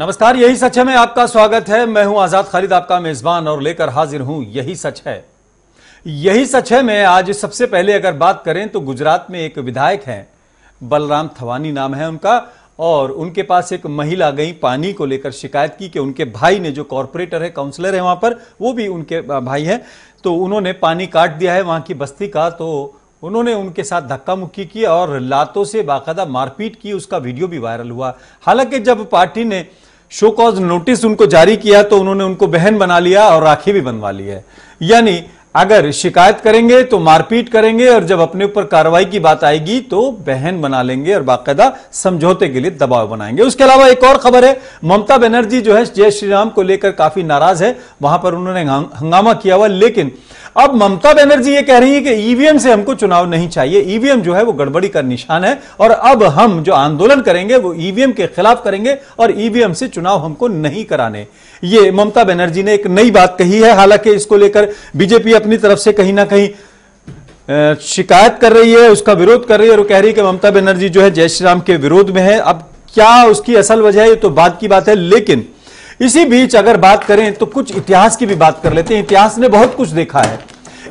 नमस्कार, यही सच है में आपका स्वागत है। मैं हूं आजाद खालिद, आपका मेजबान, और लेकर हाजिर हूं यही सच है। यही सच है में आज सबसे पहले अगर बात करें तो गुजरात में एक विधायक हैं, बलराम थवानी नाम है उनका, और उनके पास एक महिला गई पानी को लेकर शिकायत की कि उनके भाई ने, जो कॉर्पोरेटर है, काउंसलर है वहां पर, वो भी उनके भाई है, तो उन्होंने पानी काट दिया है वहां की बस्ती का। तो उन्होंने उनके साथ धक्का मुक्की की और लातों से बाकायदा मारपीट की। उसका वीडियो भी वायरल हुआ। हालांकि जब पार्टी ने शो कॉज नोटिस उनको जारी किया तो उन्होंने उनको बहन बना लिया और राखी भी बनवा ली है। यानी अगर शिकायत करेंगे तो मारपीट करेंगे और जब अपने ऊपर कार्रवाई की बात आएगी तो बहन बना लेंगे और बाकायदा समझौते के लिए दबाव बनाएंगे। उसके अलावा एक और खबर है, ममता बनर्जी जो है जय श्री राम को लेकर काफी नाराज है, वहां पर उन्होंने हंगामा किया हुआ। लेकिन अब ममता बनर्जी ये कह रही है कि ईवीएम से हमको चुनाव नहीं चाहिए, ईवीएम जो है वो गड़बड़ी का निशान है और अब हम जो आंदोलन करेंगे वो ईवीएम के खिलाफ करेंगे और ईवीएम से चुनाव हमको नहीं कराने। ये ममता बनर्जी ने एक नई बात कही है। हालांकि इसको लेकर बीजेपी अपनी तरफ से कहीं ना कहीं शिकायत कर रही है, उसका विरोध कर रही है और कह रही है कि ममता बनर्जी जो है जय श्री राम के विरोध में है। अब क्या उसकी असल वजह है ये तो बाद की बात है, लेकिन इसी बीच अगर बात करें तो कुछ इतिहास की भी बात कर लेते हैं। इतिहास ने बहुत कुछ देखा है।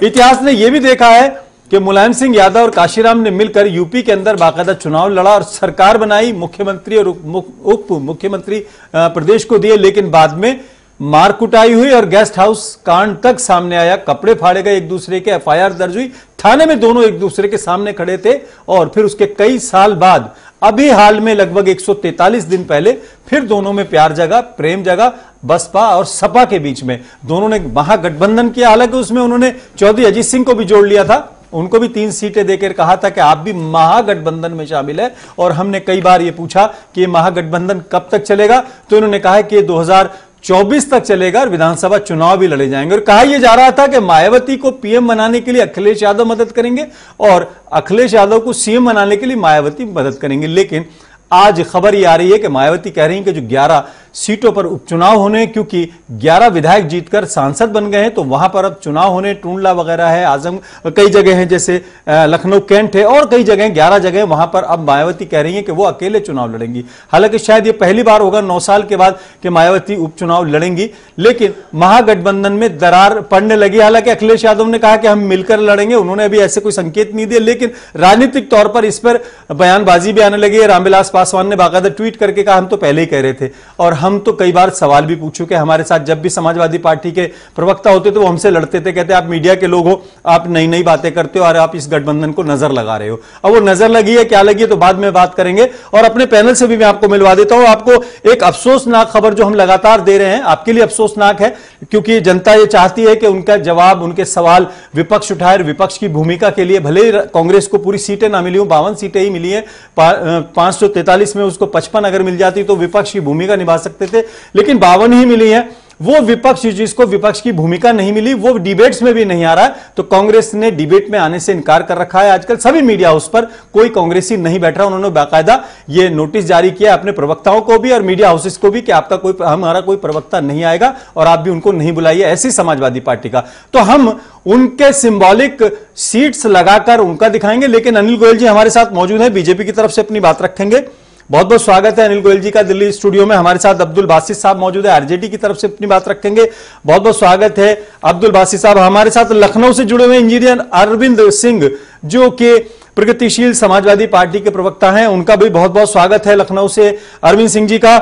इतिहास ने यह भी देखा है कि मुलायम सिंह यादव और काशीराम ने मिलकर यूपी के अंदर बाकायदा चुनाव लड़ा और सरकार बनाई, मुख्यमंत्री और उप मुख्यमंत्री प्रदेश को दिए, लेकिन बाद में मार कुटाई हुई और गेस्ट हाउस कांड तक सामने आया। कपड़े फाड़े गए एक दूसरे के, एफआईआर दर्ज हुई, थाने में दोनों एक दूसरे के सामने खड़े थे और फिर उसके कई साल बाद अभी हाल में लगभग 143 दिन पहले फिर दोनों में प्यार जगा, प्रेम जगा, बसपा और सपा के बीच में। दोनों ने महागठबंधन किया। हालांकि उसमें उन्होंने चौधरी अजीत सिंह को भी जोड़ लिया था, उनको भी 3 सीटें देकर कहा था कि आप भी महागठबंधन में शामिल है। और हमने कई बार यह पूछा कि महागठबंधन कब तक चलेगा, तो उन्होंने कहा कि 2024 तक चलेगा और विधानसभा चुनाव भी लड़े जाएंगे। और कहा यह जा रहा था कि मायावती को पीएम बनाने के लिए अखिलेश यादव मदद करेंगे और अखिलेश यादव को सीएम बनाने के लिए मायावती मदद करेंगे। लेकिन आज खबर ये आ रही है कि मायावती कह रही हैं कि जो 11 सीटों पर उपचुनाव होने, क्योंकि 11 विधायक जीतकर सांसद बन गए हैं तो वहां पर अब चुनाव होने, टूंडला वगैरह है, आजम कई जगह हैं, जैसे लखनऊ कैंट है और कई जगह 11 जगह, वहां पर अब मायावती कह रही हैं कि वो अकेले चुनाव लड़ेंगी। हालांकि शायद ये पहली बार होगा 9 साल के बाद कि मायावती उपचुनाव लड़ेंगी, लेकिन महागठबंधन में दरार पड़ने लगी। हालांकि अखिलेश यादव ने कहा कि हम मिलकर लड़ेंगे, उन्होंने अभी ऐसे कोई संकेत नहीं दिए, लेकिन राजनीतिक तौर पर इस पर बयानबाजी भी आने लगी है। रामविलास पासवान ने बाकायदा ट्वीट करके कहा हम तो पहले ही कह रहे थे। और हम तो कई बार सवाल भी पूछ चुके, हमारे साथ जब भी समाजवादी पार्टी के प्रवक्ता होते थे वो हमसे लड़ते थे, कहते आप मीडिया के लोग हो, आप नई नई बातें करते हो और आप इस गठबंधन को नजर लगा रहे हो। अब वो नजर लगी है, क्या लगी है तो बाद में बात करेंगे। और अपने पैनल से भी मैं आपको मिलवा देता हूं। आपको एक अफसोसनाक खबर जो हम लगातार दे रहे हैं, आपके लिए अफसोसनाक है, क्योंकि जनता ये चाहती है कि उनका जवाब, उनके सवाल विपक्ष उठाए। विपक्ष की भूमिका के लिए भले ही कांग्रेस को पूरी सीटें ना मिली हो, 52 सीटें ही मिली है, 543 में उसको 55 अगर मिल जाती तो विपक्ष की भूमिका निभा सकते थे, लेकिन 52 ही मिली है। वो विपक्ष जिसको विपक्ष की भूमिका नहीं मिली वो डिबेट्स में भी नहीं आ रहा है, तो कांग्रेस ने डिबेट में आने से इनकार कर रखा है। आजकल सभी मीडिया हाउस पर कोई कांग्रेसी नहीं बैठ रहा। उन्होंने बाकायदा ये नोटिस जारी किया अपने प्रवक्ताओं को भी और मीडिया हाउसेस को भी कि आपका कोई, हमारा कोई प्रवक्ता नहीं आएगा और आप भी उनको नहीं बुलाइए, ऐसी समाजवादी पार्टी का। तो हम उनके सिंबॉलिक सीट्स लगाकर उनका दिखाएंगे। लेकिन अनिल गोयल जी हमारे साथ मौजूद है, बीजेपी की तरफ से अपनी बात रखेंगे। बहुत बहुत स्वागत है अनिल गोयल जी का दिल्ली स्टूडियो में। हमारे साथ अब्दुल बासित साहब मौजूद है, आरजेडी की तरफ से अपनी बात रखेंगे। बहुत बहुत स्वागत है अब्दुल बासित साहब। हमारे साथ लखनऊ से जुड़े हुए इंजीनियर अरविंद सिंह जो कि प्रगतिशील समाजवादी पार्टी के प्रवक्ता हैं, उनका भी बहुत बहुत स्वागत है लखनऊ से अरविंद सिंह जी का।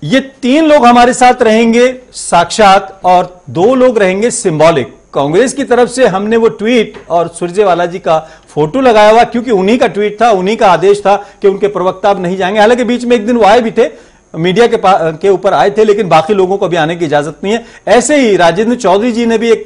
ये 3 लोग हमारे साथ रहेंगे साक्षात और 2 लोग रहेंगे सिंबॉलिक। कांग्रेस की तरफ से हमने वो ट्वीट और सुरजेवाला जी का फोटो लगाया हुआ, क्योंकि उन्हीं का ट्वीट था, उन्हीं का आदेश था कि उनके प्रवक्ता अब नहीं जाएंगे। हालांकि बीच में एक दिन वो आए भी थे, मीडिया के ऊपर आए थे, लेकिन बाकी लोगों को अभी आने की इजाजत नहीं है। ऐसे ही राजेंद्र चौधरी जी ने भी एक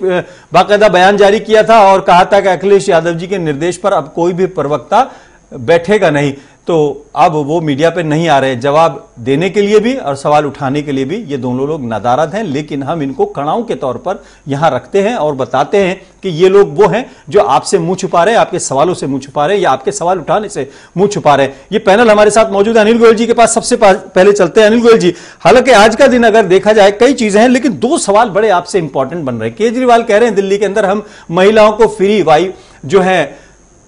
बाकायदा बयान जारी किया था और कहा था कि अखिलेश यादव जी के निर्देश पर अब कोई भी प्रवक्ता बैठेगा नहीं। तो अब वो मीडिया पे नहीं आ रहे, जवाब देने के लिए भी और सवाल उठाने के लिए भी ये दोनों लोग नादारद हैं। लेकिन हम इनको कड़ाऊ के तौर पर यहां रखते हैं और बताते हैं कि ये लोग वो हैं जो आपसे मुंह छुपा रहे हैं, आपके सवालों से मुंह छुपा रहे हैं या आपके सवाल उठाने से मुंह छुपा रहे हैं। ये पैनल हमारे साथ मौजूद है। अनिल गोयल जी के पास सबसे पहले चलते हैं। अनिल गोयल जी, हालांकि आज का दिन अगर देखा जाए कई चीजें हैं, लेकिन 2 सवाल बड़े आपसे इंपॉर्टेंट बन रहे हैं। केजरीवाल कह रहे हैं दिल्ली के अंदर हम महिलाओं को फ्री वाई जो है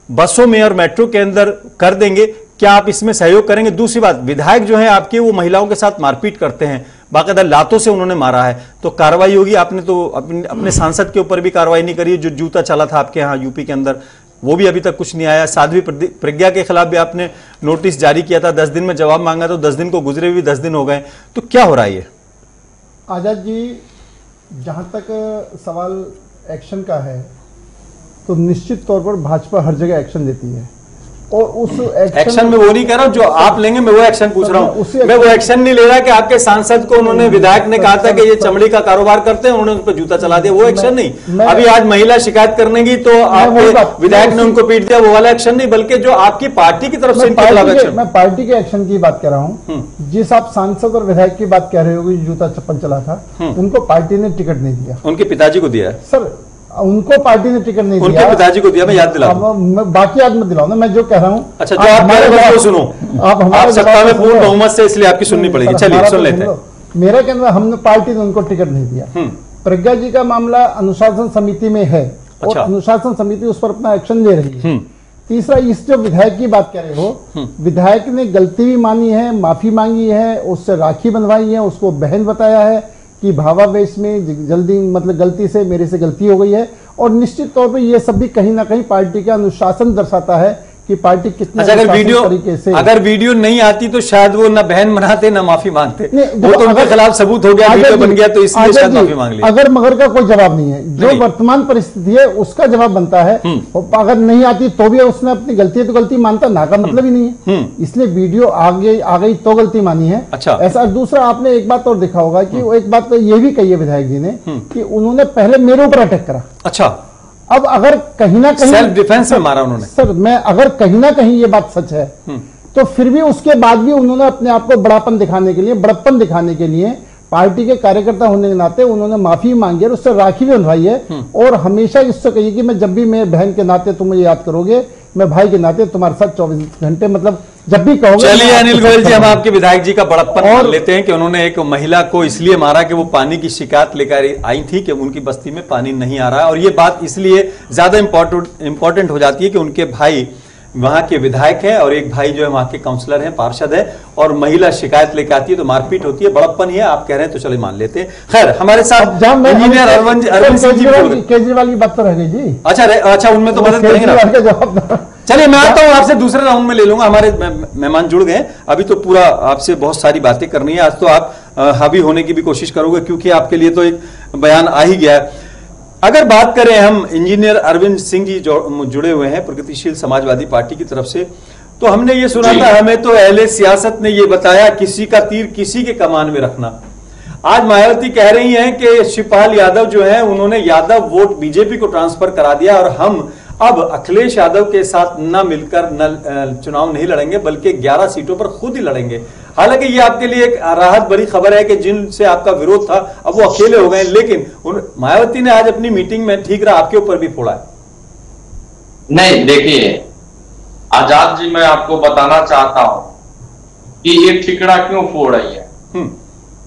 बसों में और मेट्रो के अंदर कर देंगे। क्या आप इसमें सहयोग करेंगे? दूसरी बात, विधायक जो है आपके वो महिलाओं के साथ मारपीट करते हैं, बाकायदा लातों से उन्होंने मारा है, तो कार्रवाई होगी? आपने तो अपने सांसद के ऊपर भी कार्रवाई नहीं करी, जो जूता चला था आपके यहाँ यूपी के अंदर, वो भी अभी तक कुछ नहीं आया। साध्वी प्रज्ञा के खिलाफ भी आपने नोटिस जारी किया था, 10 दिन में जवाब मांगा, तो 10 दिन को गुजरे भी 10 दिन हो गए, तो क्या हो रहा है ये? आजाद जी, जहां तक सवाल एक्शन का है, तो निश्चित तौर पर भाजपा हर जगह एक्शन लेती है, और उस एक्शन में वो नहीं कह रहा हूं जो आप लेंगे, मैं वो एक्शन पूछ रहा हूं। मैं वो एक्शन नहीं ले रहा कि आपके सांसद को उन्होंने, विधायक ने कहा था कि ये चमड़ी का कारोबार करते हैं, उन्होंने उन पर जूता चला दिया, वो एक्शन नहीं। अभी आज महिला शिकायत करने की तो आपके विधायक ने उनको पीट दिया, वो वाला एक्शन नहीं, बल्कि जो आपकी पार्टी की तरफ से इनके खिलाफ एक्शन। मैं पार्टी के एक्शन की बात कर रहा हूँ। जिस आप सांसद और विधायक की बात कह रहे हो, जूता चप्पल चला था, उनको पार्टी ने टिकट नहीं दिया, उनके पिताजी को दिया है सर, उनको पार्टी ने टिकट नहीं दिया, उनके पिताजी को दिया। मैं याद दिला बाकी याद मत दिलाओ ना, मैं जो कह रहा हूँ। अच्छा, जो आप कह रहे हैं वो सुनो। आप हमारे सत्ता में पूर्ण बहुमत से, इसलिए आपकी सुननी पड़ेगी। चलिए सुन लेते हैं। मेरा कहना, हमने पार्टी ने उनको टिकट नहीं दिया। प्रज्ञा जी का मामला अनुशासन समिति में है, और अनुशासन समिति उस पर अपना एक्शन ले रही है। तीसरा, इस जो विधायक की बात कर रहे हो, विधायक ने गलती भी मानी है, माफी मांगी है, उससे राखी बंधवाई है, उसको बहन बताया है कि भावावेश में जल्दी, मतलब गलती से, मेरे से गलती हो गई है। और निश्चित तौर पे ये सब भी कहीं ना कहीं पार्टी का अनुशासन दर्शाता है कि पार्टी कितनी, अच्छा, अगर वीडियो नहीं आती तो शायद वो ना बहन मनाते ना माफी मांगते, वो तो उनके खिलाफ सबूत हो गया, वीडियो बन गया, तो इसलिए शायद माफी मांग ली। अगर मगर का कोई जवाब नहीं है, जो वर्तमान परिस्थिति है उसका जवाब बनता है। अगर नहीं आती तो भी उसने अपनी गलती है तो गलती मानता, ना का मतलब ही नहीं है, इसलिए वीडियो आ गई तो गलती मानी है। अच्छा, ऐसा। दूसरा, आपने एक बात और देखा होगा कि एक बात तो ये भी कही है विधायक जी ने कि उन्होंने पहले मेरे ऊपर अटैक करा। अच्छा, अब अगर कहीं ना कहीं सेल्फ डिफेंस में मारा उन्होंने। सर, मैं अगर कहीं ना कहीं ये बात सच है, तो फिर भी उसके बाद भी उन्होंने अपने आप को बड़ापन दिखाने के लिए, बड़प्पन दिखाने के लिए, पार्टी के कार्यकर्ता होने के नाते उन्होंने माफी मांगी है, उससे राखी भी बंधवाई है। और हमेशा इससे कहिए कि मैं जब भी मेरे बहन के नाते तुम मुझे याद करोगे, मैं भाई के नाते तुम्हारे साथ 24 घंटे, मतलब जब भी कहोगे। चलिए अनिल गोयल जी, हम आपके विधायक जी का बड़प्पन मान लेते हैं कि उन्होंने एक महिला को इसलिए मारा कि वो पानी की शिकायत लेकर आई थी कि उनकी बस्ती में पानी नहीं आ रहा है, और ये बात इसलिए ज्यादा इंपॉर्टेंट हो जाती है कि उनके भाई वहां के विधायक हैं और एक भाई जो है वहां के काउंसलर हैं, पार्षद है, और महिला शिकायत लेकर आती है तो मारपीट होती है, बड़प्पन ही है। आप कह रहे हैं तो चलिए मान लेते हैं। खैर, हमारे साथ इंजीनियर अरविंद सिंह जी, केजरीवाल की बात तो रह गई जी। अच्छा, उनमें तो मदद करेंगे। चलिए, मैं आता हूं आपसे, दूसरे राउंड में ले लूंगा। हमारे मेहमान जुड़ गए, अभी तो पूरा आपसे बहुत सारी बातें करनी है। आज तो आप हावी होने की भी कोशिश करोगे, क्योंकि आपके लिए तो एक बयान आ ही गया है। अगर बात करें हम, इंजीनियर अरविंद सिंह जी जुड़े हुए हैं प्रगतिशील समाजवादी पार्टी की तरफ से, तो हमने ये सुना था, हमें तो अहले सियासत ने ये बताया, किसी का तीर किसी के कमान में रखना। आज मायावती कह रही हैं कि शिवपाल यादव जो है, उन्होंने यादव वोट बीजेपी को ट्रांसफर करा दिया, और हम अब अखिलेश यादव के साथ न मिलकर न चुनाव नहीं लड़ेंगे, बल्कि 11 सीटों पर खुद ही लड़ेंगे। हालांकि ये आपके लिए एक राहत भरी खबर है कि जिनसे आपका विरोध था अब वो अकेले हो गए, लेकिन मायावती ने आज अपनी मीटिंग में, ठीक रहा, आपके ऊपर भी फोड़ा है। नहीं, देखिए आजाद जी, मैं आपको बताना चाहता हूं कि ये ठिकरा क्यों फोड़ रही है।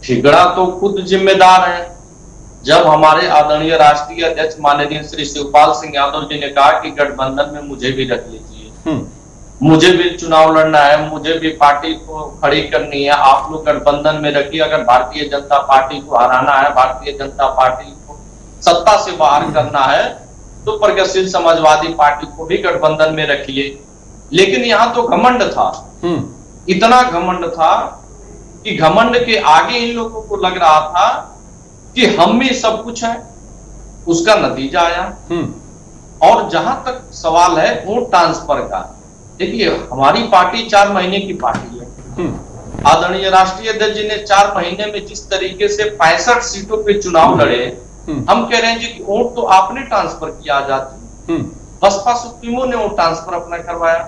ठिकरा तो खुद जिम्मेदार है। जब हमारे आदरणीय राष्ट्रीय अध्यक्ष माननीय श्री शिवपाल सिंह यादव जी ने कहा कि गठबंधन में मुझे भी रख लीजिए, मुझे भी चुनाव लड़ना है, मुझे भी पार्टी को खड़ी करनी है, आप लोग गठबंधन में रखिए, अगर भारतीय जनता पार्टी को हराना है, भारतीय जनता पार्टी को सत्ता से बाहर करना है, तो प्रगतिशील समाजवादी पार्टी को भी गठबंधन में रखिए। लेकिन यहाँ तो घमंड था, इतना घमंड था कि घमंड के आगे इन लोगों को लग रहा था कि हम में सब कुछ है, उसका नतीजा आया। और जहां तक सवाल है वोट ट्रांसफर का, देखिए हमारी पार्टी 4 महीने की पार्टी है। आदरणीय राष्ट्रीय अध्यक्ष जी ने 4 महीने में जिस तरीके से 65 सीटों पे चुनाव लड़े, हम कह रहे हैं जी कि वोट तो आपने ट्रांसफर किया आजाद, बसपा सुप्रीमो ने वोट ट्रांसफर अपना करवाया।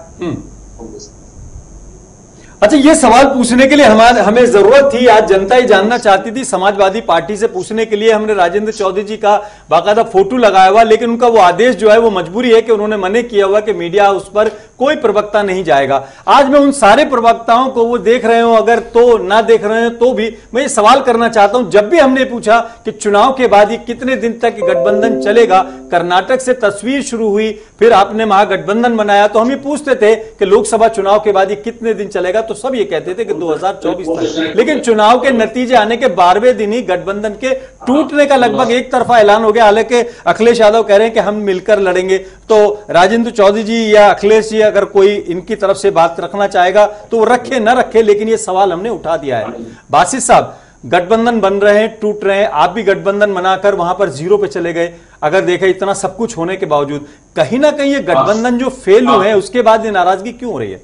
अच्छा, ये सवाल पूछने के लिए हमें जरूरत थी, आज जनता ही जानना चाहती थी, समाजवादी पार्टी से पूछने के लिए हमने राजेंद्र चौधरी जी का बाकायदा फोटो लगाया हुआ, लेकिन उनका वो आदेश जो है वो मजबूरी है कि उन्होंने मना किया हुआ कि मीडिया उस पर कोई प्रवक्ता नहीं जाएगा। आज मैं उन सारे प्रवक्ताओं को, वो देख रहे हो अगर तो ना देख रहे हो तो भी, मैं ये सवाल करना चाहता हूं, जब भी हमने पूछा कि चुनाव के बाद ये कितने दिन तक गठबंधन चलेगा, कर्नाटक से तस्वीर शुरू हुई, फिर आपने महागठबंधन बनाया, तो हम ये पूछते थे कि लोकसभा चुनाव के बाद ये कितने दिन चलेगा, तो सब ये कहते थे कि 2024 तक। लेकिन चुनाव के नतीजे आने के 12वें दिन ही गठबंधन के टूटने का लगभग एक तरफा ऐलान हो गया। हालांकि अखिलेश यादव कह रहे हैं कि हम मिलकर लड़ेंगे, तो राजेंद्र चौधरी जी या अखिलेश जी अगर कोई इनकी तरफ से बात रखना चाहेगा तो रखे ना रखे, लेकिन ये सवाल हमने उठा दिया है। बासित साहब, गठबंधन बन रहे हैं, टूट रहे हैं, आप भी गठबंधन बनाकर वहां पर जीरो पे चले गए। अगर देखें इतना सब कुछ होने के बावजूद कहीं ना कहीं ये गठबंधन जो फेल हुए हैं उसके बाद ये नाराजगी क्यों हो रही है?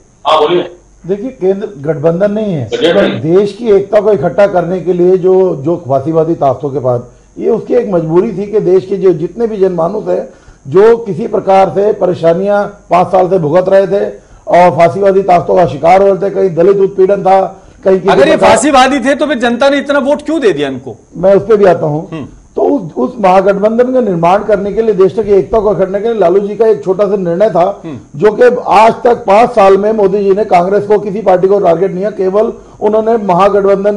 देखिए, केंद्र गठबंधन नहीं है, देश की एकता को इकट्ठा करने के लिए जो फांसीवादी ताकतों के बाद ये उसकी एक मजबूरी थी कि देश के जो जितने भी जनमानस है जो किसी प्रकार से परेशानियां 5 साल से भुगत रहे थे और फांसीवादी ताकतों का शिकार हो रहे थे, कहीं दलित उत्पीड़न था, कहीं अगर ये फांसीवादी थे तो फिर जनता ने इतना वोट क्यों दे दिया इनको? मैं उस पर भी आता हूं। तो उस महागठबंधन का निर्माण करने के लिए, देश की एकता को करने के लिए लालू जी का एक छोटा सा निर्णय था, जो कि आज तक 5 साल में मोदी जी ने कांग्रेस को, किसी पार्टी को टारगेट नहीं किया, केवल उन्होंने महागठबंधन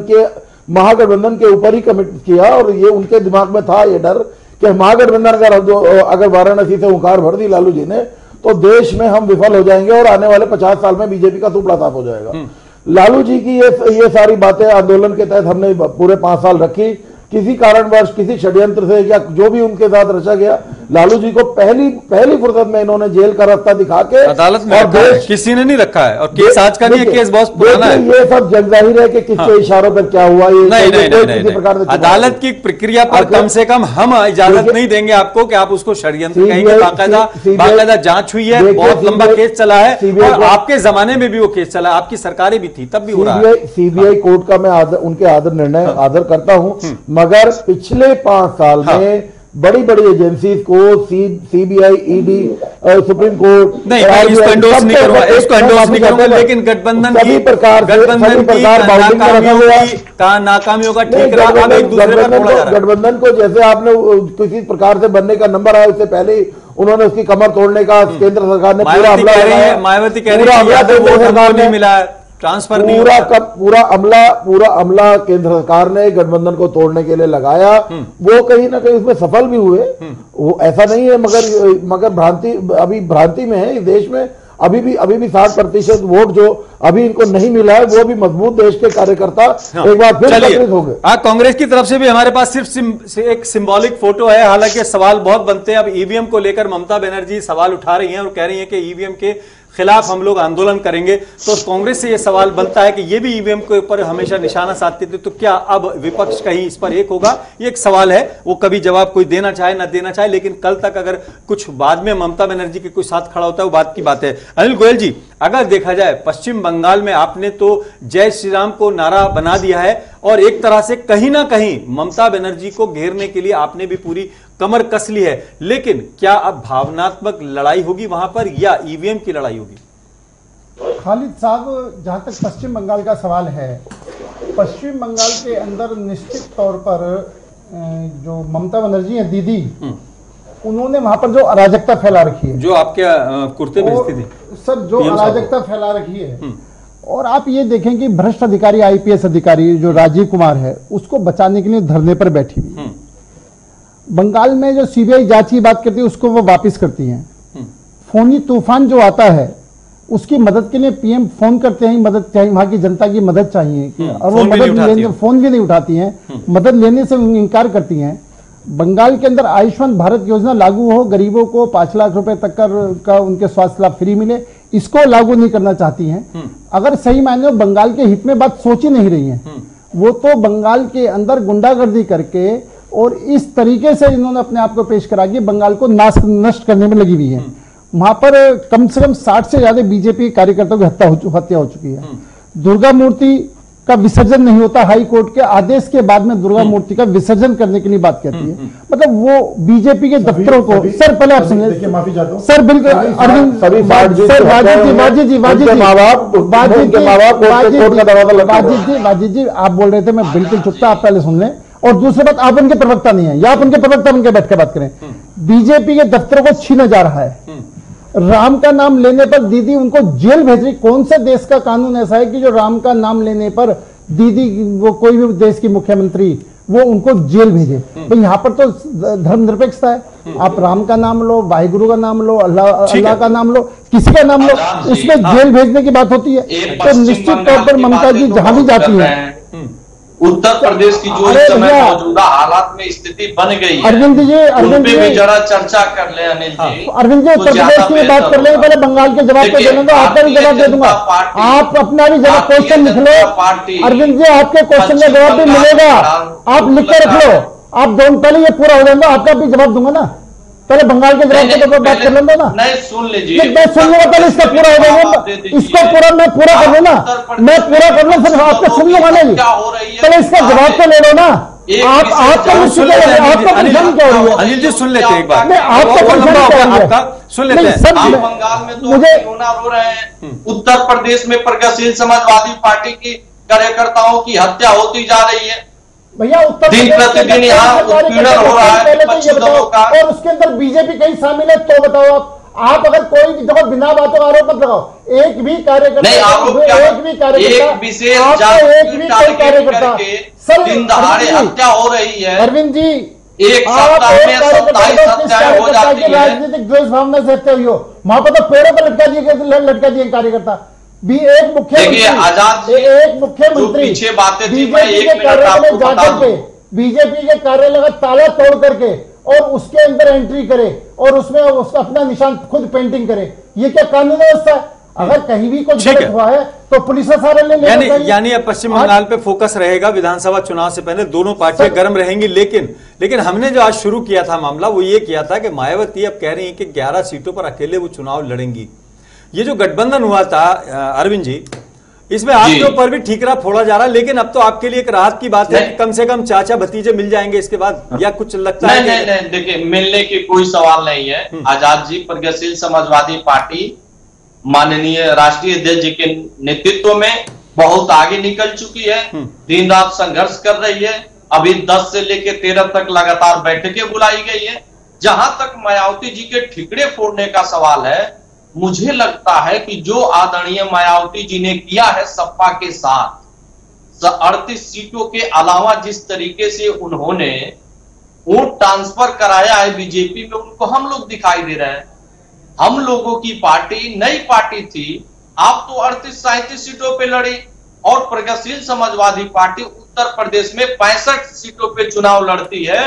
के ऊपर ही कमिट किया। और ये उनके दिमाग में था ये डर कि महागठबंधन अगर वाराणसी से हुंकार भर दी लालू जी ने तो देश में हम विफल हो जाएंगे और आने वाले 50 साल में बीजेपी का सुपड़ा साफ हो जाएगा। लालू जी की ये सारी बातें आंदोलन के तहत हमने पूरे 5 साल रखी। किसी कारणवश, किसी षड्यंत्र से या जो भी उनके साथ रचा गया, लालू जी को पहली फुर्सत में इन्होंने जेल का रास्ता दिखा के अदालत में रखा है, किसी ने नहीं रखा है। और केस आज का नहीं है, केस बहुत पुराना है। ये सब जग जाहिर है कि किसके इशारों पर क्या हुआ, ये नहीं, अदालत की प्रक्रिया पर कम से कम हम इजाजत नहीं देंगे आपको कि आप उसको षड्यंत्र कहेंगे। बाकायदा जांच हुई है, बहुत लंबा केस चला है और आपके जमाने में भी वो केस चला, आपकी सरकारें भी थी तब भी हो रहा है। सीबीआई कोर्ट का मैं उनके निर्णय आदर करता हूं, मगर पिछले 5 साल में बड़ी बड़ी एजेंसीज को, सीबीआई, ईडी, सुप्रीम कोर्ट, इसको एंडोर्स नहीं करूंगा, लेकिन गठबंधन की नाकामियों का ठीक रहा, अब एक दूसरे पर फोड़ा जा रहा है। गठबंधन को जैसे आपने किसी प्रकार से बनने का नंबर आया, उससे पहले ही उन्होंने उसकी कमर तोड़ने का केंद्र सरकार ने पूरा हमला किया। मायावती कह रही है मिला है, ट्रांसफर नहीं पूरा अमला केंद्र सरकार ने गठबंधन को तोड़ने के लिए लगाया। वो कहीं ना कहीं उसमें सफल भी हुए, वो ऐसा नहीं है, मगर भ्रांति में है। इस देश में अभी भी 60% वोट जो अभी इनको नहीं मिला है, वो भी मजबूत देश के कार्यकर्ता एक बार फिर एकत्रित हो गए। कांग्रेस की तरफ से भी हमारे पास सिर्फ एक सिंबॉलिक फोटो है। हालांकि सवाल बहुत बनते हैं। अब ईवीएम को लेकर ममता बनर्जी सवाल उठा रही हैं और कह रही हैं कि ईवीएम के खिलाफ हम लोग आंदोलन करेंगे। तो कांग्रेस से यह सवाल बनता है कि ये भी ईवीएम के ऊपर हमेशा निशाना साधते थे, तो क्या अब विपक्ष कहीं इस पर एक होगा? ये एक सवाल है, वो कभी जवाब कोई देना चाहे ना देना चाहे, लेकिन कल तक अगर कुछ बाद में ममता बनर्जी के कोई साथ खड़ा होता है वो बात की बात है। अनिल गोयल जी, अगर देखा जाए पश्चिम बंगाल में आपने तो जय श्री राम को नारा बना दिया है और एक तरह से कहीं ना कहीं ममता बनर्जी को घेरने के लिए आपने भी पूरी कमर कस ली है, लेकिन क्या अब भावनात्मक लड़ाई होगी वहां पर या ईवीएम की लड़ाई होगी? खालिद साहब, जहां तक पश्चिम बंगाल का सवाल है, पश्चिम बंगाल के अंदर निश्चित तौर पर जो ममता बनर्जी है दीदी, उन्होंने वहां पर जो अराजकता फैला रखी है, जो आपके कुर्ते में स्थित है सर, जो अराजकता फैला रखी है, और आप ये देखें कि भ्रष्ट अधिकारी, आईपीएस अधिकारी जो राजीव कुमार है, उसको बचाने के लिए धरने पर बैठी हुई। बंगाल में जो सीबीआई जांच की बात करती है उसको वो वापस करती हैं। फोनी तूफान जो आता है उसकी मदद के लिए पीएम फोन करते हैं, मदद चाहिए, वहां की जनता की मदद चाहिए, और वो मदद लेने, फोन भी नहीं उठाती हैं, मदद लेने से इनकार करती हैं। बंगाल के अंदर आयुष्मान भारत योजना लागू हो, गरीबों को 5 लाख रुपए तक का उनके स्वास्थ्य लाभ फ्री मिले, इसको लागू नहीं करना चाहती हैं। अगर सही मायने में बंगाल के हित में बात सोच ही नहीं रही है, वो तो बंगाल के अंदर गुंडागर्दी करके और इस तरीके से इन्होंने अपने आप को पेश करा के बंगाल को नष्ट करने में लगी हुई है। वहां पर कम से कम 60 से ज्यादा बीजेपी कार्यकर्ताओं की हत्या हो चुकी है। दुर्गा मूर्ति का विसर्जन नहीं होता, हाई कोर्ट के आदेश के बाद में दुर्गा मूर्ति का विसर्जन करने के लिए बात कहती है। मतलब वो बीजेपी के दफ्तरों को, सर पहले आप सुनिए, देखिए माफी चाहता हूं सर, बिल्कुल अरविंद, सभी वाजिद जी आप बोल रहे थे, मैं बिल्कुल चुप था, आप पहले सुन लें। और दूसरी बात, आप उनके प्रवक्ता नहीं है, या आप उनके प्रवक्ता उनके बैठ के बात करें। बीजेपी के दफ्तरों को छीना जा रहा है, राम का नाम लेने पर दीदी उनको जेल भेज रही। कौन से देश का कानून ऐसा है कि जो राम का नाम लेने पर दीदी, वो कोई भी देश की मुख्यमंत्री, वो उनको जेल भेजे? तो यहाँ पर तो धर्मनिरपेक्षता है। आप राम का नाम लो, वाहिगुरु का नाम लो, अल्लाह का नाम लो, किसी का नाम लो, उसमें जेल भेजने की बात होती है। तो निश्चित तौर पर ममता जी जहां भी जाती है, उत्तर प्रदेश की जो इस समय मौजूदा हालात में स्थिति बन गई है, अरविंद जी भी जरा चर्चा कर ले अनिल जी। अरविंद जी, उत्तर प्रदेश की बात कर लेंगे, पहले बंगाल के जवाब को देने दो, आपका भी जवाब दे दूंगा। आप अपना भी जवाब क्वेश्चन लिख लो अरविंद जी, आपके क्वेश्चन का जवाब भी मिलेगा, आप लिख के रख लो। आप दोनों पहले ये पूरा हो जाएगा, आपका भी जवाब दूंगा ना, पहले बंगाल के जवाब के तो बात कर लेंगे ना। नहीं, सुन लीजिए, मैं सुन लूंगा, पहले इसका पूरा हो जाएगा, इसको पूरा मैं पूरा कर लूँ ना, मैं पूरा कर लूँ, फिर आपको सुन लूंगा नहीं, पहले इसका जवाब तो ले लो ना। आपका परेशान क्या हो रही है? अनिल जी सुन लेते हैं एक बार, आपका सुन लेते हैं। बंगाल में तो मुझे रो रहे हैं, उत्तर प्रदेश में प्रगतिशील समाजवादी पार्टी की कार्यकर्ताओं की हत्या होती जा रही है भैया, उत्तर दिन प्रतिदिन यहाँ उत्पीड़न हो रहा है विपक्षी दलों का, और उसके अंदर बीजेपी कहीं शामिल है तो बताओ आप अगर कोई भी जगह बिना बातों आरोप मत लगाओ। एक भी कार्यकर्ता, एक भी कार्यकर्ता दिन दहाड़े हत्या हो रही है। अरविंद जी, एक सप्ताह में 27 हत्याएं हो जाती है। राजनीतिक द्वेष भावना से हत्या हुई हो, वहां पर तो पेड़ों पर लटका दिए कार्यकर्ता भी। एक मुख्यमंत्री, एक मुख्यमंत्री पीछे बातें थी, बीजेपी के कार्यालय में जाकर के, बीजेपी के कार्यालय का ताला तोड़ करके और उसके अंदर एंट्री करे और उसमें उसका अपना निशान खुद पेंटिंग करे, ये क्या कानून व्यवस्था है? अगर कहीं भी कुछ गलत हुआ है तो पुलिस का सारा यानी अब पश्चिम बंगाल पे फोकस रहेगा। विधानसभा चुनाव से पहले दोनों पार्टियां गर्म रहेंगी, लेकिन हमने जो आज शुरू किया था मामला, वो ये किया था कि मायावती अब कह रही है कि 11 सीटों पर अकेले वो चुनाव लड़ेंगी। ये जो गठबंधन हुआ था अरविंद जी, इसमें आपके ऊपर भी ठीकरा फोड़ा जा रहा है, लेकिन अब तो आपके लिए एक राहत की बात है कि कम से कम चाचा भतीजे मिल जाएंगे इसके बाद, या कुछ लगता है? नहीं, देखिए, मिलने की कोई सवाल नहीं है। आजाद जी प्रगतिशील समाजवादी पार्टी माननीय राष्ट्रीय अध्यक्ष जी के नेतृत्व में बहुत आगे निकल चुकी है, दिन रात संघर्ष कर रही है। अभी 10 से लेकर 13 तक लगातार बैठकें बुलाई गई है। जहां तक मायावती जी के ठिकरे फोड़ने का सवाल है, मुझे लगता है कि जो आदरणीय मायावती जी ने किया है सपा के साथ, 38 सीटों के अलावा जिस तरीके से उन्होंने वोट ट्रांसफर कराया है बीजेपी में, उनको हम लोग दिखाई दे रहे हैं। हम लोगों की पार्टी नई पार्टी थी, आप तो 38-37 सीटों पे लड़ी, और प्रगतिशील समाजवादी पार्टी उत्तर प्रदेश में 65 सीटों पे चुनाव लड़ती है।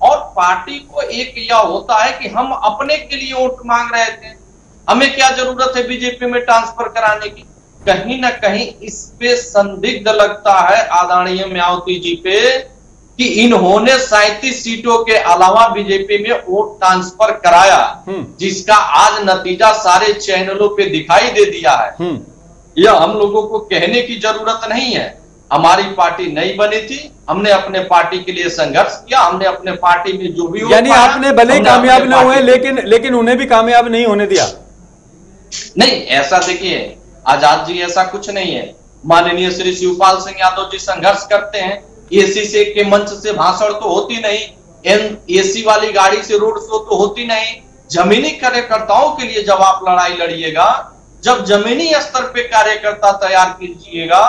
और पार्टी को एक यह होता है कि हम अपने के लिए वोट मांग रहे थे, हमें क्या जरूरत है बीजेपी में ट्रांसफर कराने की? कहीं ना कहीं इस पे संदिग्ध लगता है आदरणीय मायावती जी पे कि इन्होंने 37 सीटों के अलावा बीजेपी में वोट ट्रांसफर कराया, जिसका आज नतीजा सारे चैनलों पे दिखाई दे दिया है। यह हम लोगों को कहने की जरूरत नहीं है। हमारी पार्टी नहीं बनी थी, हमने अपने पार्टी के लिए संघर्ष किया, हमने अपने पार्टी में जो भी, यानी आपने भले कामयाब ना हुए, लेकिन उन्हें भी कामयाब नहीं होने दिया। नहीं, ऐसा देखिए आजाद जी, ऐसा कुछ नहीं है। माननीय श्री शिवपाल सिंह यादव जी संघर्ष करते हैं, एसी से के मंच से भाषण तो होती नहीं, एसी वाली गाड़ी से रोड शो तो होती नहीं। जमीनी कार्यकर्ताओं के लिए जब आप लड़ाई लड़िएगा, जब जमीनी स्तर पे कार्यकर्ता तैयार कीजिएगा,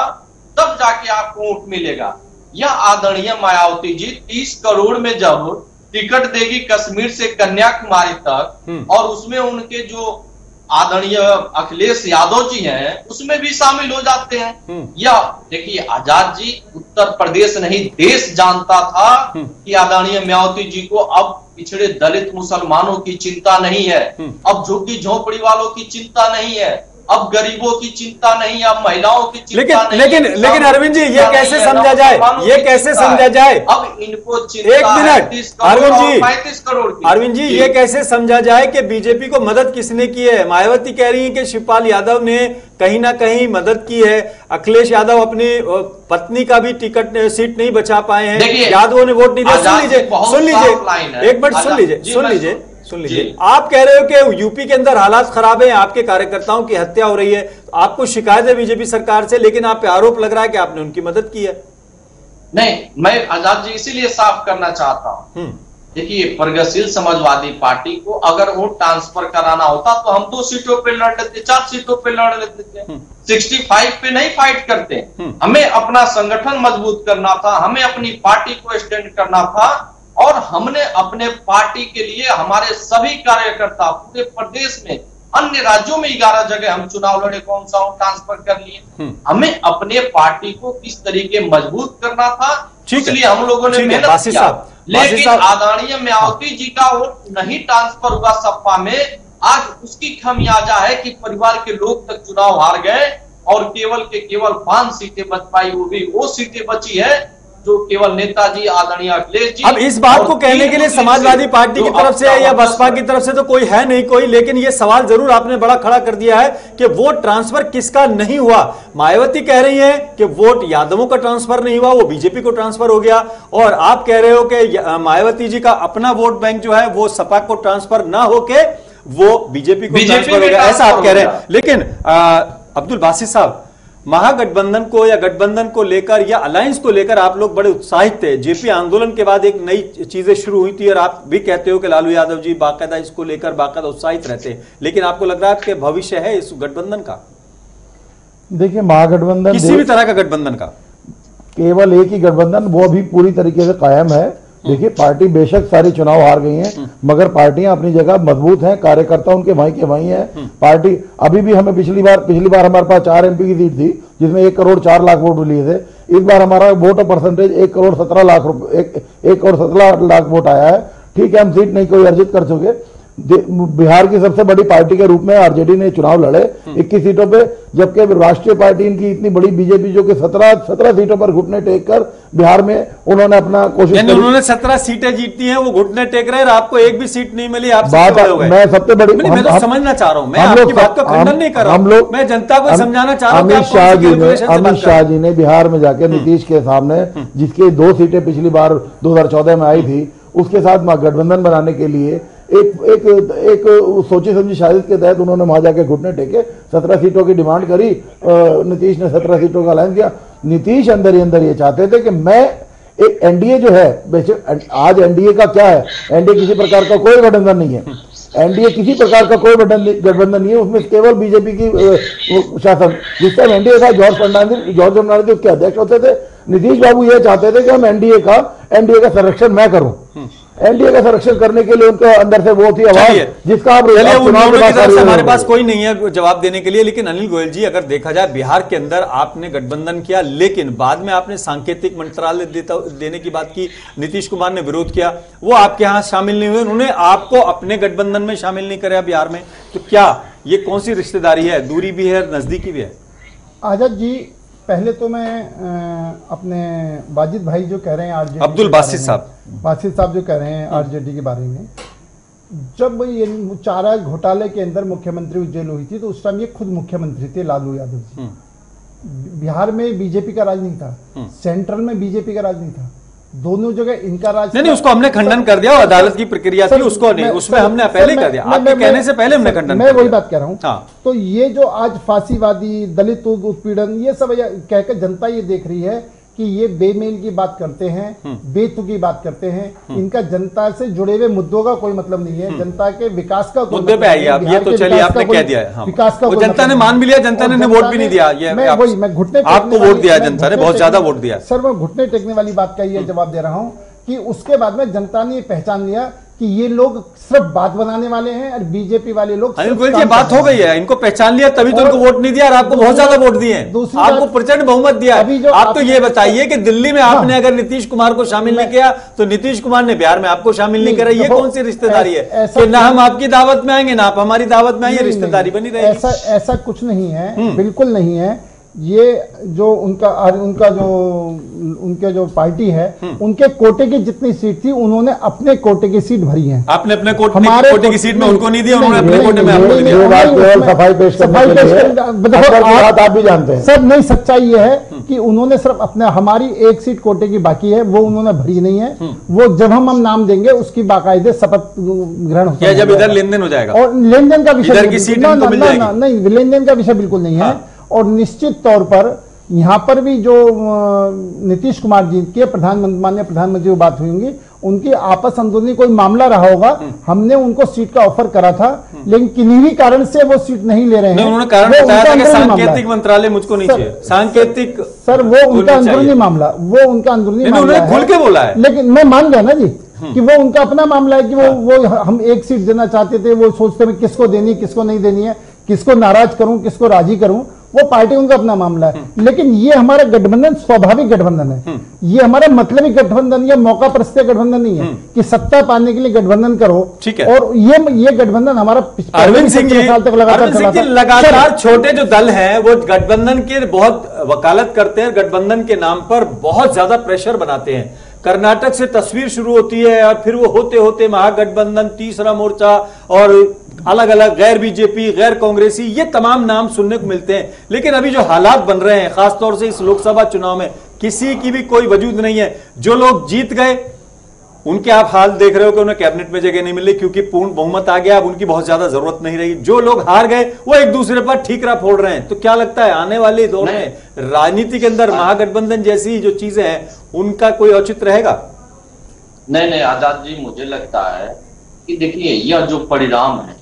तब जाके आपको वोट मिलेगा। यह आदरणीय मायावती जी 30 करोड़ में जब टिकट देगी कश्मीर से कन्याकुमारी तक, और उसमें उनके जो आदरणीय अखिलेश यादव जी हैं उसमें भी शामिल हो जाते हैं। या देखिए आजाद जी, उत्तर प्रदेश नहीं देश जानता था कि आदरणीय मायावती जी को अब पिछड़े दलित मुसलमानों की चिंता नहीं है, अब झुग्गी झोपड़ी वालों की चिंता नहीं है, अब गरीबों की चिंता नहीं, अब महिलाओं की चिंता नहीं। लेकिन अरविंद जी, ये कैसे समझा जाए, ये कैसे समझा जाए? अब इनको चिंता एक मिनट 30 करोड़ और 35 करोड़ की। अरविंद जी, ये कैसे समझा जाए कि बीजेपी को मदद किसने की है? मायावती कह रही है कि शिवपाल यादव ने कहीं ना कहीं मदद की है, अखिलेश यादव अपनी पत्नी का भी टिकट सीट नहीं बचा पाए हैं, यादवों ने वोट नहीं दिया। सुन लीजिए एक मिनट, सुन लीजिए। आप कह रहे हो कि यूपी के अंदर हालात खराब है, आपके कार्यकर्ताओं की हत्या हो रही है, तो आपको शिकायत है बीजेपी सरकार से, लेकिन आप पे आरोप लग रहा है कि आपने उनकी मदद की है। नहीं, मैं आजाद जी इसीलिए साफ करना चाहता हूं। देखिए, प्रगतिशील समाजवादी पार्टी को अगर वोट ट्रांसफर कराना होता तो हम 2 सीटों पे लड़ लेते, 4 सीटों पे लड़ लेते थे, 65 पे नहीं फाइट करते। हमें अपना संगठन मजबूत करना था, हमें अपनी पार्टी को स्टैंड करना था, और हमने अपने पार्टी के लिए हमारे सभी कार्यकर्ता पूरे प्रदेश में, अन्य राज्यों में 11 जगह हम चुनाव लड़े, कौन सा ट्रांसफर कर लिए। हमें अपने पार्टी को किस तरीके मजबूत करना था, इसलिए हम लोगों ने मेहनत किया। लेकिन आदरणीय मायावती जी का वोट नहीं ट्रांसफर हुआ सपा में, आज उसकी खामियाजा है कि परिवार के लोग तक चुनाव हार गए और केवल 5 सीटें बच पाई, वो भी वो सीटें बची है जो केवल नेताजी आदरणीय अखिलेश जी। अब इस बात को कहने के लिए समाजवादी पार्टी की तरफ से या बसपा की तरफ से तो कोई है नहीं कोई, लेकिन ये सवाल जरूर आपने बड़ा खड़ा कर दिया है कि वोट ट्रांसफर किसका नहीं हुआ। मायावती कह रही है कि वोट यादवों का ट्रांसफर नहीं हुआ, वो बीजेपी को ट्रांसफर हो गया, और आप कह रहे हो कि मायावती जी का अपना वोट बैंक जो है वो सपा को ट्रांसफर ना होके वो बीजेपी को ट्रांसफर हो गया, ऐसा आप कह रहे हैं। लेकिन अब्दुल बासित साहब, महागठबंधन को या गठबंधन को लेकर या अलायंस को लेकर आप लोग बड़े उत्साहित थे। जेपी आंदोलन के बाद एक नई चीजें शुरू हुई थी, और आप भी कहते हो कि लालू यादव जी बाकायदा इसको लेकर बाकायदा उत्साहित रहते हैं, लेकिन आपको लग रहा है कि भविष्य है इस गठबंधन का? देखिए, महागठबंधन किसी भी तरह का गठबंधन का, केवल एक ही गठबंधन, वो अभी पूरी तरीके से कायम है। देखिए, पार्टी बेशक सारे चुनाव हार गई हैं, मगर पार्टियां अपनी जगह मजबूत हैं, कार्यकर्ता उनके भाई के भाई हैं। पार्टी अभी भी, हमें पिछली बार हमारे पास 4 MP की सीट थी जिसमें 1 करोड़ 4 लाख वोट लिए थे। इस बार हमारा vote percentage 1 crore 17 lakh vote आया है। ठीक है, हम सीट नहीं कोई अर्जित कर चुके। बिहार की सबसे बड़ी पार्टी के रूप में आरजेडी ने चुनाव लड़े 21 सीटों पे, जबकि राष्ट्रीय पार्टी इनकी इतनी बड़ी बीजेपी जो कि 17 सीटों पर घुटने टेक कर बिहार में उन्होंने अपना कोशिश की। उन्होंने 17 सीटें जीतती हैं, वो घुटने टेक रहे हैं, आपको एक भी सीट नहीं मिली। आप बात मैं सबसे बड़ी मैं तो समझना चाह रहा हूं, मैं आपकी बात का खंडन नहीं कर रहा हूं, मैं जनता को समझाना चाह रहा हूं। अमित शाह जी ने बिहार में जाकर नीतीश के सामने, जिसकी 2 सीटें पिछली बार 2014 में आई थी, उसके साथ गठबंधन बनाने के लिए एक सोची समझी साजिश के तहत उन्होंने वहां जाके घुटने टेके, 17 सीटों की डिमांड करी। नीतीश ने 17 सीटों का ऐलान किया। नीतीश अंदर ही अंदर ये चाहते थे कि मैं एक एनडीए जो है, बेशक आज एनडीए का क्या है, एनडीए किसी प्रकार का कोई गठबंधन नहीं है, एनडीए किसी प्रकार का कोई गठबंधन नहीं है, उसमें केवल बीजेपी की शासन। जिस टाइम एनडीए था, जॉर्ज फर्नांडिस उसके अध्यक्ष होते थे। नीतीश बाबू ये चाहते थे कि हम एनडीए का संरक्षण मैं करूं। एनडीए का संरक्षण करने के लिए उनके अंदर से वो थी आवाज जिसका आप हमारे पास कोई नहीं है जवाब देने के लिए। लेकिन अनिल गोयल जी, अगर देखा जाए बिहार के अंदर आपने गठबंधन किया, लेकिन बाद में आपने सांकेतिक मंत्रालय देने की बात की, नीतीश कुमार ने विरोध किया, वो आपके यहां शामिल नहीं हुए, उन्होंने आपको अपने गठबंधन में शामिल नहीं करे बिहार में। तो क्या ये कौन सी रिश्तेदारी है? दूरी भी है, नजदीकी भी है? आजाद जी, पहले तो मैं अपने बाजिद भाई जो कह रहे हैं आरजेडी, अब्दुल बासित साहब जो कह रहे हैं आरजेडी के बारे में, जब ये चारा घोटाले के अंदर मुख्यमंत्री जेल हुई थी तो उस टाइम ये खुद मुख्यमंत्री थे लालू यादव जी। बिहार में बीजेपी का राज नहीं था, सेंट्रल में बीजेपी का राज नहीं था, दोनों जगह इनका राज। नहीं, उसको हमने खंडन कर दिया, अदालत की प्रक्रिया थी, उसको नहीं, उसमें हमने पहले कर दिया, आपके कहने से पहले हमने खंडन। मैं वही बात कह रहा हूं। तो ये जो आज फांसीवादी, दलित उत्पीड़न, ये सब कहकर जनता ये देख रही है कि ये बेमेल की बात करते हैं, बेतुकी बात करते हैं, इनका जनता से जुड़े हुए मुद्दों का कोई मतलब नहीं है, जनता के विकास का मुद्दे पे आइए आप। ये तो चलिए आपने कह दिया है, विकास का जनता ने मान भी लिया, जनता ने वोट भी नहीं दिया। मैं घुटने आपको वोट दिया, जनता ने बहुत ज्यादा वोट दिया। सर, मैं घुटने टेकने वाली बात का ये जवाब दे रहा हूं कि उसके बाद में जनता ने पहचान लिया कि ये लोग सिर्फ बात बनाने वाले हैं और बीजेपी वाले लोग अनिल गोयल जी, बात हो गई है, इनको पहचान लिया तभी तो उनको वोट नहीं दिया और आपको बहुत ज्यादा वोट दिए हैं, आपको प्रचंड बहुमत दिया। आप तो ये बताइए कि दिल्ली में आपने अगर नीतीश कुमार को शामिल नहीं किया तो नीतीश कुमार ने बिहार में आपको शामिल नहीं करा, ये कौन सी रिश्तेदारी है कि ना हम आपकी दावत में आएंगे ना आप हमारी दावत में आएंगे, रिश्तेदारी बनी रहेगी? ऐसा कुछ नहीं है, बिल्कुल नहीं है। ये जो उनके जो पार्टी है, उनके कोटे की जितनी सीट थी उन्होंने अपने कोटे की सीट भरी है। आपने अपने कोटे की सीट में उनको नहीं दिया, उन्होंने अपने कोटे में आपको दिया। सफाई पेश आप भी जानते हैं सर, नहीं, सच्चाई ये है कि उन्होंने सिर्फ अपने, हमारी एक सीट कोटे की बाकी है, वो उन्होंने भरी नहीं है। वो जब हम नाम देंगे उसकी बाकायदे शपथ ग्रहण होगा, जब इधर लेन देन हो जाएगा। और लेन देन का विषय नहीं, लेन देन का विषय बिल्कुल नहीं है। और निश्चित तौर पर यहां पर भी जो नीतीश कुमार जी के माननीय प्रधानमंत्री की बात हुई होंगी, उनकी आपस अंदरूनी कोई मामला रहा होगा। हमने उनको सीट का ऑफर करा था, लेकिन किन्हीं भी कारण से वो सीट नहीं ले रहे हैं। उन्होंने कारण बताया था कि सांकेतिक मंत्रालय मुझको नहीं चाहिए, सांकेतिक। सर, वो उनका अंदरूनी मामला, वो उनका अंदरूनी मामला है, खुल के बोला है। लेकिन मैं मान गया ना जी कि वो उनका अपना मामला है कि वो हम एक सीट देना चाहते थे, वो सोचते हैं किसको देनी किसको नहीं देनी है, किसको नाराज करूं किसको राजी करूं, वो पार्टी उनका अपना मामला है। लेकिन ये हमारा गठबंधन स्वाभाविक गठबंधन है, ये हमारा मतलबी गठबंधन, ये मौका परस्ते गठबंधन नहीं है कि सत्ता पाने के लिए गठबंधन करो। ठीक है। और ये गठबंधन हमारा अरविंद सिंह जी लगातार छोटे जो दल हैं वो गठबंधन के बहुत वकालत करते हैं, गठबंधन के नाम पर बहुत ज्यादा प्रेशर बनाते हैं। कर्नाटक से तस्वीर शुरू होती है और फिर वो होते होते महागठबंधन, तीसरा मोर्चा और अलग अलग गैर बीजेपी, गैर कांग्रेसी, ये तमाम नाम सुनने को मिलते हैं। लेकिन अभी जो हालात बन रहे हैं, खासतौर से इस लोकसभा चुनाव में, किसी की भी कोई वजूद नहीं है। जो लोग जीत गए उनके आप हाल देख रहे हो कि उन्हें कैबिनेट में जगह नहीं मिली क्योंकि पूर्ण बहुमत आ गया, अब उनकी बहुत ज्यादा जरूरत नहीं रही। जो लोग हार गए वो एक दूसरे पर ठीकरा फोड़ रहे हैं। तो क्या लगता है आने वाले दौर में राजनीति के अंदर महागठबंधन जैसी जो चीजें हैं उनका कोई औचित्य रहेगा? नहीं, आजाद जी, मुझे लगता है कि देखिए यह जो परिणाम है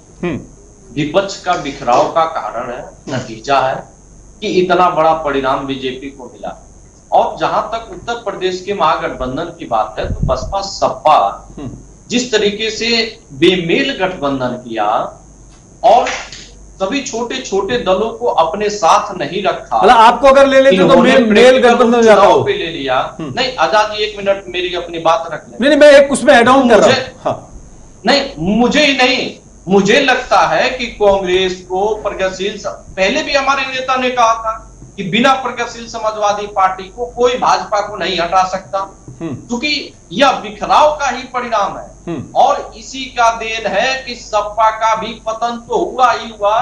विपक्ष का बिखराव का कारण है, नतीजा है कि इतना बड़ा परिणाम बीजेपी को मिला। और जहां तक उत्तर प्रदेश के महागठबंधन की बात है तो बसपा सपा जिस तरीके से बेमेल गठबंधन किया और सभी छोटे छोटे दलों को अपने साथ नहीं रखा। मतलब आपको अगर ले लेते तो मेल गठबंधन पे ले लिया। नहीं आजाद जी, 1 मिनट मेरी अपनी बात रख ले। नहीं, मैं एक उसमें ऐड ऑन कर रहा हूं। नहीं, मुझे ही नहीं, मुझे लगता है कि कांग्रेस को प्रगतिशील, पहले भी हमारे नेता ने कहा था कि बिना प्रगतिशील समाजवादी पार्टी को कोई भाजपा को नहीं हटा सकता, क्योंकि यह बिखराव का ही परिणाम है। और इसी का देन है कि सपा का भी पतन तो हुआ ही हुआ,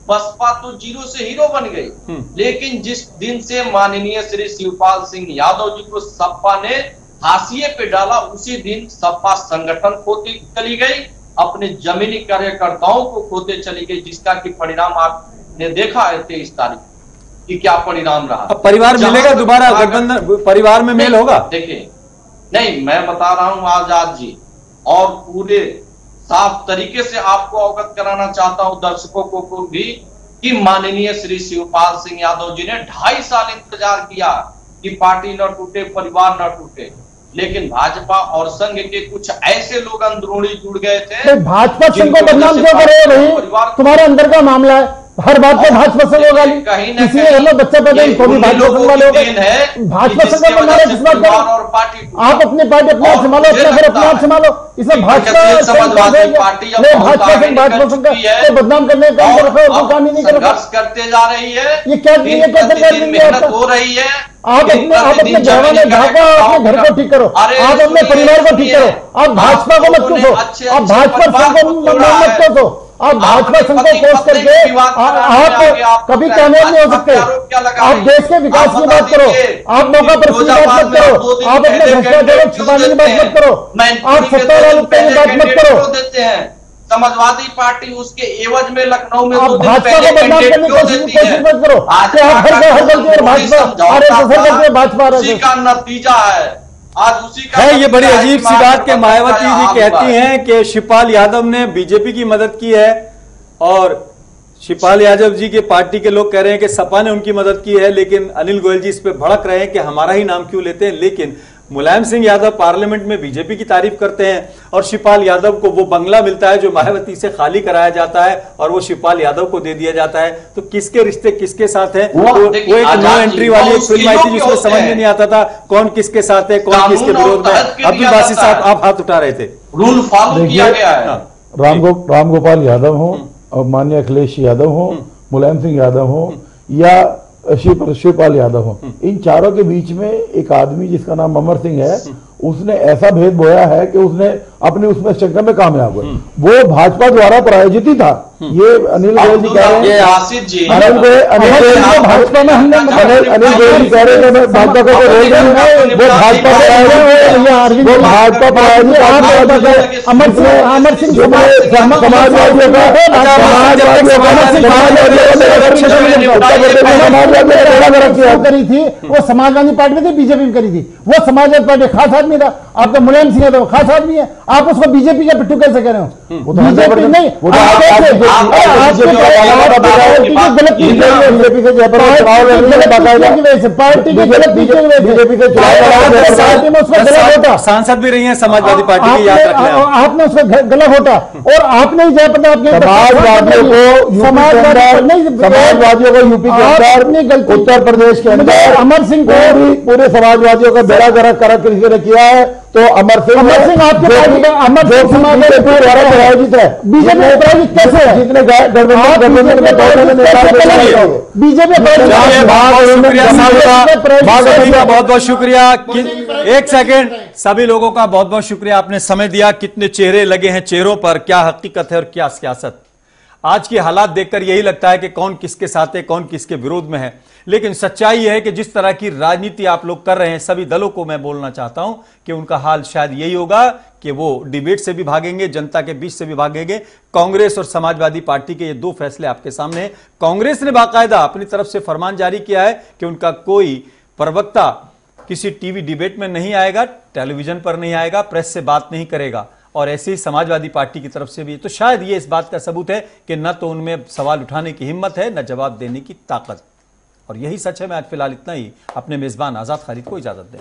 बसपा तो जीरो से हीरो बन गई। लेकिन जिस दिन से माननीय श्री शिवपाल सिंह यादव जी को सपा ने हाशिए पे डाला, उसी दिन सपा संगठन खोती चली गई, अपने जमीनी कार्यकर्ताओं को खोते चली गई, जिसका कि परिणाम आपने देखा है 23 तारीख कि क्या परिणाम रहा। अब परिवार मिलेगा दोबारा, गठबंधन परिवार में मेल होगा? देखिए, नहीं, मैं बता रहा हूं आजाद जी, और पूरे साफ तरीके से आपको अवगत कराना चाहता हूं दर्शकों को भी कि माननीय श्री शिवपाल सिंह यादव जी ने 2.5 साल इंतजार किया कि पार्टी न टूटे, परिवार न टूटे, लेकिन भाजपा और संघ के कुछ ऐसे लोग अंदरूनी जुड़ गए थे। तो भाजपा संघ को बदनाम क्यों कर रहे हो भाई? तुम्हारे अंदर का मामला है, हर बात पे भाजपा संघ होगा, किसी ने बच्चा पैदा तो भी भाजपा संघ वाले हो गए। भाजपा संघ का बनना है, किस बात का? आप अपनी पार्टी अपने आप संभालो, अपना घर अपने आप संभालो। इसमें भाजपा भाजपा संघ को बदनाम करने का काम ही नहीं कर रहा, करते जा रही है। ये क्या मेहनत हो रही है। आप अपने जवान अपने घर को ठीक करो, आप अपने परिवार को ठीक करो, आप भाजपा को मत कोसो, आप भाजपा संघ को मत कोसो, आप भाजपा संघ को कोस करके आप कभी कामयाब नहीं हो सकते। आप देश के विकास की बात करो, आप मौका पर की बात मत करो, आप अपने भ्रष्टाचार छिपाने की बात मत करो, आप सत्ता वालों की बात मत करो। समाजवादी पार्टी उसके एवज में लखनऊ में आप भाजपा को बदनाम करने की कोशिश मत करो। भाजपा का नतीजा है आज उसी का है। ये बड़ी अजीब सी बात कि मायावती जी कहती हैं कि शिवपाल यादव ने बीजेपी की मदद की है और शिवपाल यादव जी के पार्टी के लोग कह रहे हैं कि सपा ने उनकी मदद की है, लेकिन अनिल गोयल जी इस पे भड़क रहे हैं कि हमारा ही नाम क्यों लेते हैं। लेकिन मुलायम सिंह यादव पार्लियामेंट में बीजेपी की तारीफ करते हैं और शिवपाल यादव को वो बंगला मिलता है जो मायावती से खाली कराया जाता है और वो शिवपाल यादव को दे दिया जाता है। तो किसके रिश्ते किसके साथ है? वो एक नो एंट्री वाली एक फिल्म आई थी जिसमें समझ में नहीं आता था कौन किसके साथ है, कौन किसके विरोध में। अब्दुल बासित साहब आप हाथ उठा रहे थे। रूल फॉलो किया गया है। राम गोपाल यादव हो और माननीय अखिलेश यादव हो, मुलायम सिंह यादव हो या शिवपाल यादव हो, इन चारों के बीच में एक आदमी जिसका नाम अमर सिंह है, उसने ऐसा भेद बोया है कि उसने अपने उसमें चक्कर में कामयाब हुए। वो भाजपा द्वारा प्रायोजित ही था। ये अनिल गोयल जी कह रहे हैं, अनिल गोयल भाजपा में हमने अनिल गोयल जी कह रहे हैं मैं भाजपा का रोल नहीं है, वो भाजपा प्रायोजित अमर सिंह समाजवादियों का करी थी, वो समाजवादी पार्टी में थी, बीजेपी में करी थी। वो समाजवादी पार्टी खास आदमी था, आपका मुलायम सिंह यादव खास आदमी है, आप उसको बीजेपी का पिट्ठू कैसे कह रहे हो? बीजेपी नहीं, सांसद भी रही है समाजवादी पार्टी की, याद रखना। आपने उसका गला घोटा और आपने जयप्रताप समाजवादियों को यूपी के अंदर, उत्तर प्रदेश के अंदर अमर सिंह को पूरे समाजवादियों का बेड़ा गर्क किसी ने किया है तो अमर सिंह आपके पार्टी का अमर सिंह समाजवादी द्वारा प्रायोजित है। बीजेपी प्रायोजित कैसे है? जितने बीजेपी बहुत बहुत शुक्रिया। एक सेकेंड, सभी लोगों का बहुत बहुत शुक्रिया, आपने समय दिया। कितने चेहरे लगे हैं चेहरों पर, क्या हकीकत है और क्या सियासत। आज के हालात देखकर यही लगता है कि कौन किसके साथ है, कौन किसके विरोध में है। लेकिन सच्चाई है कि जिस तरह की राजनीति आप लोग कर रहे हैं, सभी दलों को मैं बोलना चाहता हूं कि उनका हाल शायद यही होगा कि वो डिबेट से भी भागेंगे, जनता के बीच से भी भागेंगे। कांग्रेस और समाजवादी पार्टी के ये दो फैसले आपके सामने हैं। कांग्रेस ने बाकायदा अपनी तरफ से फरमान जारी किया है कि उनका कोई प्रवक्ता किसी टीवी डिबेट में नहीं आएगा, टेलीविजन पर नहीं आएगा, प्रेस से बात नहीं करेगा। और ऐसे ही समाजवादी पार्टी की तरफ से भी। तो शायद ये इस बात का सबूत है कि न तो उनमें सवाल उठाने की हिम्मत है, न जवाब देने की ताकत। और यही सच है। मैं आज फिलहाल इतना ही, अपने मेजबान आजाद खालिद को इजाजत दें।